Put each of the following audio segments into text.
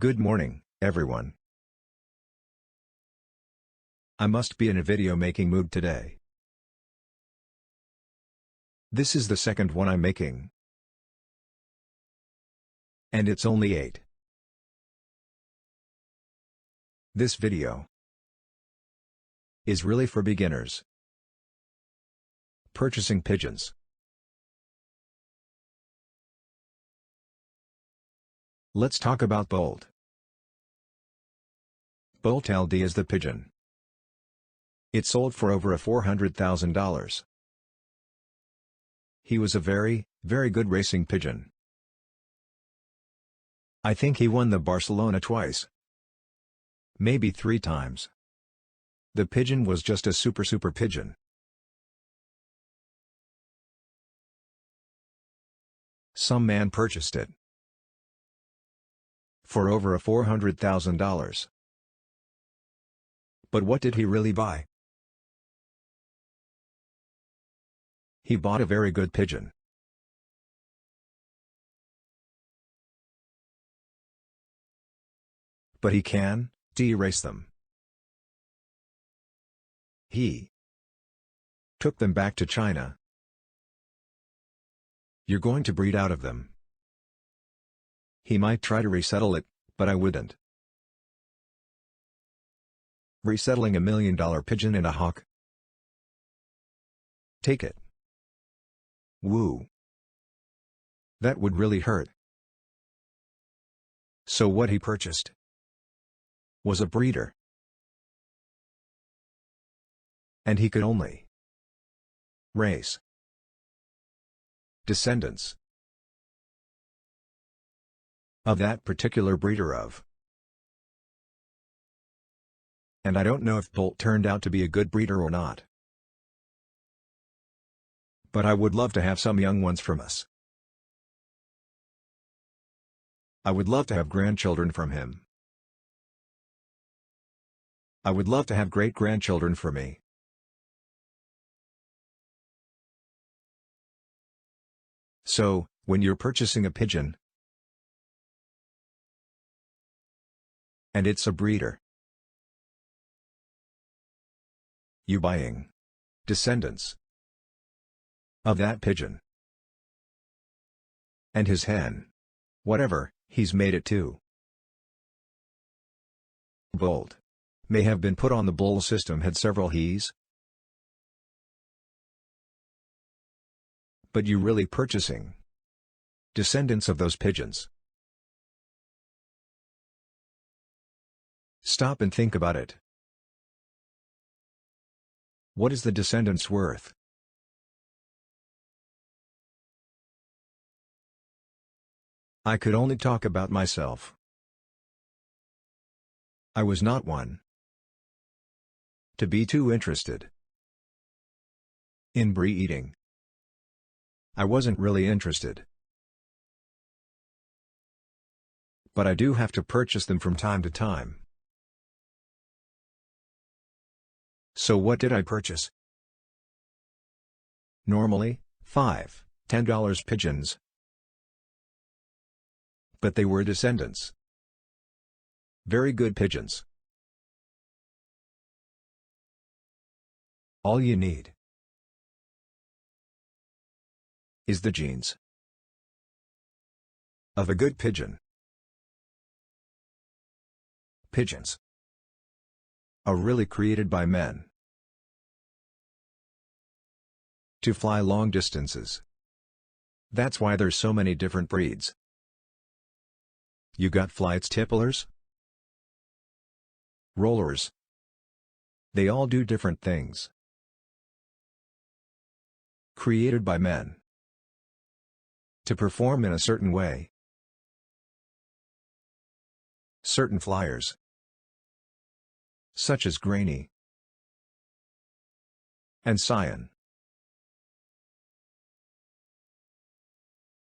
Good morning, everyone. I must be in a video making mood today. This is the second one I'm making. And it's only 8. This video is really for beginners. Purchasing pigeons. Let's talk about Bolt. Bolt LD is the pigeon. It sold for over $400,000. He was a very, very good racing pigeon. I think he won the Barcelona twice. Maybe 3 times. The pigeon was just a super pigeon. Some man purchased it for over $400,000. But what did he really buy? He bought a very good pigeon. But he can de-race them. He took them back to China. You're going to breed out of them. He might try to resettle it, but I wouldn't. Resettling $1 million pigeon in a hawk? Take it. Woo. That would really hurt. So what he purchased was a breeder. And he could only raise descendants of that particular breeder of. And I don't know if Bolt turned out to be a good breeder or not. But I would love to have some young ones from us. I would love to have grandchildren from him. I would love to have great-grandchildren for me. So, when you're purchasing a pigeon, and it's a breeder, you buying descendants of that pigeon. And his hen. Whatever, he's made it too. Bolt may have been put on the bull system, had several he's. But you really purchasing descendants of those pigeons. Stop and think about it. What is the descendants worth? I could only talk about myself. I was not one to be too interested in breeding. I wasn't really interested. But I do have to purchase them from time to time. So what did I purchase? Normally, $5, $10 pigeons. But they were descendants. Very good pigeons. All you need is the genes of a good pigeon. Pigeons are really created by men to fly long distances. That's why there's so many different breeds. You got flights tipplers, rollers. They all do different things. Created by men to perform in a certain way. Certain flyers, such as Granny and Cyan,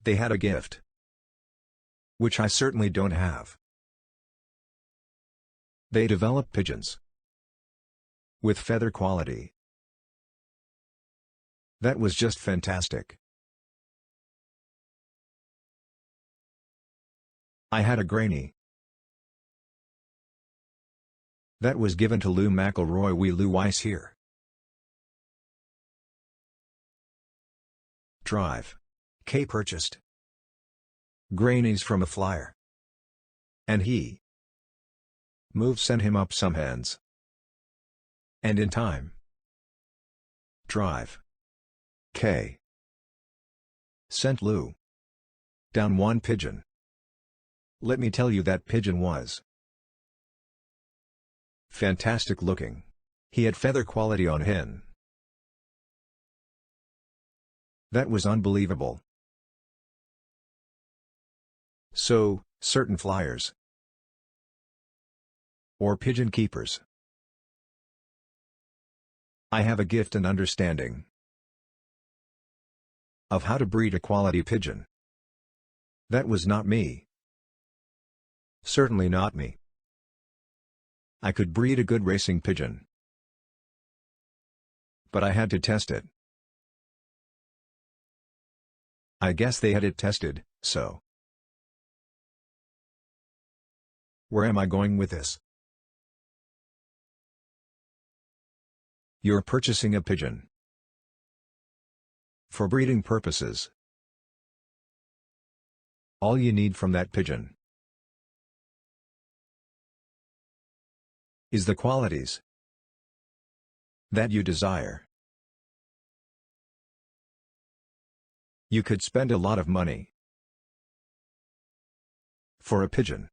they had a gift, which I certainly don't have. They developed pigeons with feather quality. That was just fantastic. I had a Granny That was given to Lou McElroy. We Lou Weiss here. Drive. K purchased. Grainies from a flyer. And he. Move sent him up some hands. And in time. Drive. K. Sent Lou. Down one pigeon. Let me tell you, that pigeon was fantastic looking. He had feather quality on him. That was unbelievable. So, certain flyers or pigeon keepers. I have a gift and understanding of how to breed a quality pigeon. That was not me. Certainly not me. I could breed a good racing pigeon, but I had to test it. I guess they had it tested, so. Where am I going with this? You're purchasing a pigeon for breeding purposes. All you need from that pigeon is the qualities that you desire. You could spend a lot of money for a pigeon,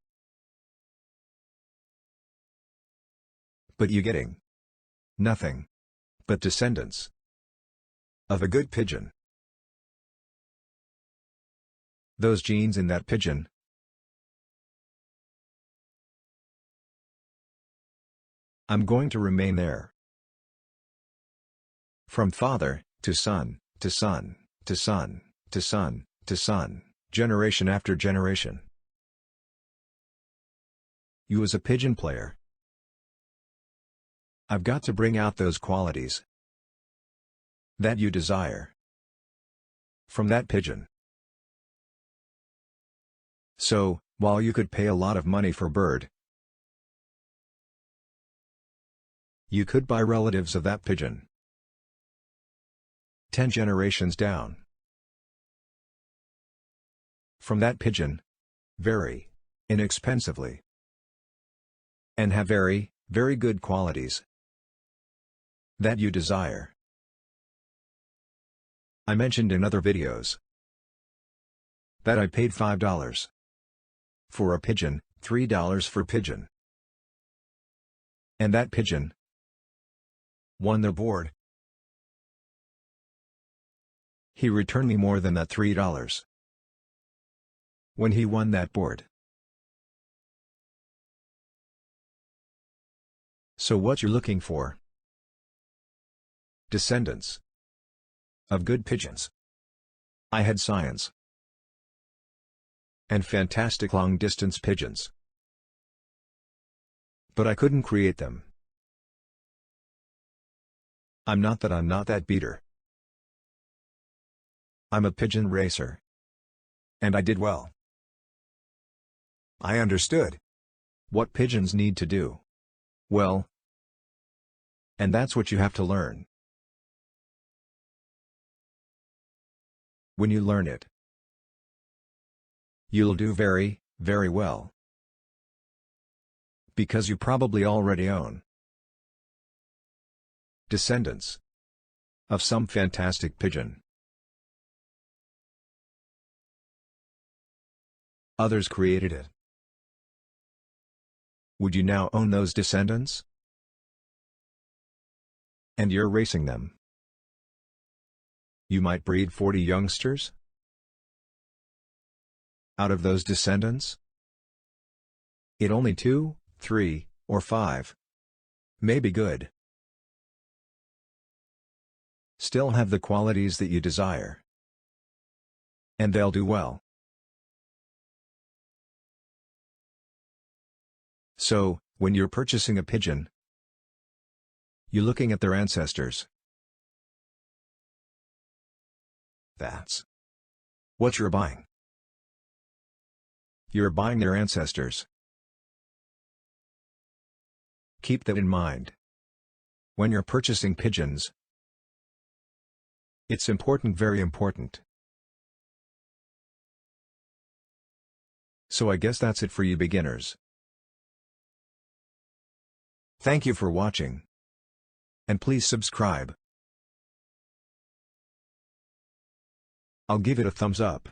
but you're getting nothing but descendants of a good pigeon. Those genes in that pigeon I'm going to remain there. From father, to son, to son, to son, to son, to son, generation after generation. You as a pigeon player, I've got to bring out those qualities that you desire from that pigeon. So, while you could pay a lot of money for bird, you could buy relatives of that pigeon 10 generations down from that pigeon, very inexpensively, and have very, very good qualities that you desire. I mentioned in other videos that I paid $5 for a pigeon, $3 for pigeon. And that pigeon won the board. He returned me more than that $3 when he won that board. So what you're looking for? Descendants of good pigeons. I had science and fantastic long-distance pigeons, but I couldn't create them. I'm not that beater. I'm a pigeon racer. And I did well. I understood what pigeons need to do well, and that's what you have to learn. When you learn it, you'll do very, very well. Because you probably already own descendants of some fantastic pigeon. Others created it. Would you now own those descendants? And you're racing them. You might breed 40 youngsters out of those descendants. It only 2, 3, or 5 may be good. Still have the qualities that you desire. And they'll do well. So, when you're purchasing a pigeon, you're looking at their ancestors. That's what you're buying. You're buying their ancestors. Keep that in mind. When you're purchasing pigeons, it's important, very important. So I guess that's it for you beginners. Thank you for watching. And please subscribe. I'll give it a thumbs up.